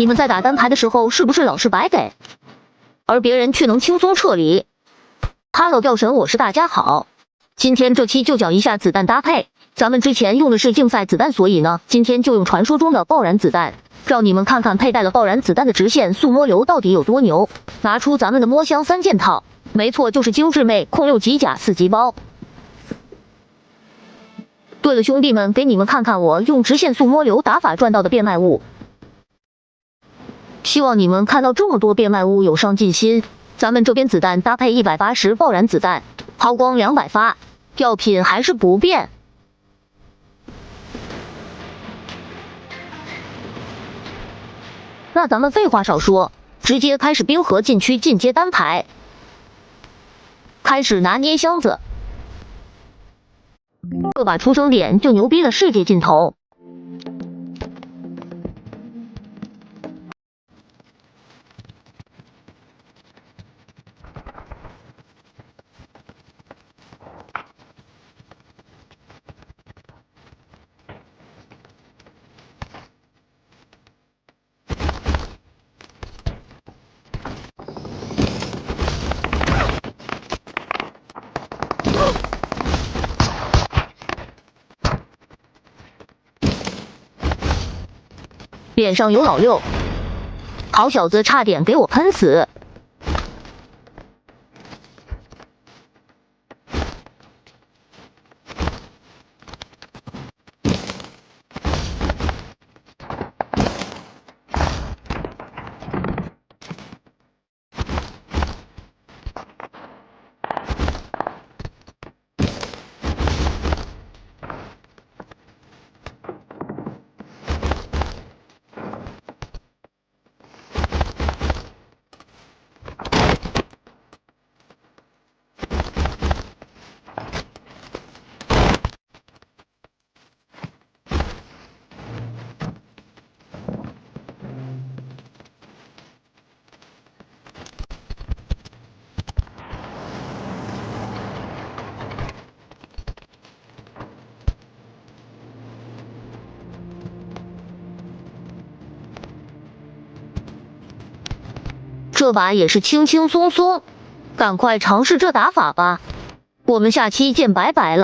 你们在打单排的时候是不是老是白给，而别人却能轻松撤离？Hello， 吊神，我是大家好。今天这期就讲一下子弹搭配。咱们之前用的是竞赛子弹，所以呢，今天就用传说中的爆燃子弹，让你们看看佩戴了爆燃子弹的直线速摸流到底有多牛。拿出咱们的摸箱3件套，没错，就是精致妹控6级甲4级包。对了，兄弟们，给你们看看我用直线速摸流打法赚到的变卖物。希望你们看到这么多变卖物有上进心。咱们这边子弹搭配180爆燃子弹，抛光200发，药品还是不变。那咱们废话少说，直接开始冰河禁区进阶单排，开始拿捏箱子。这把出生点就牛逼的世界尽头。脸上有老六，好小子，差点给我喷死！这把也是轻轻松松，赶快尝试这打法吧。我们下期见，拜拜了。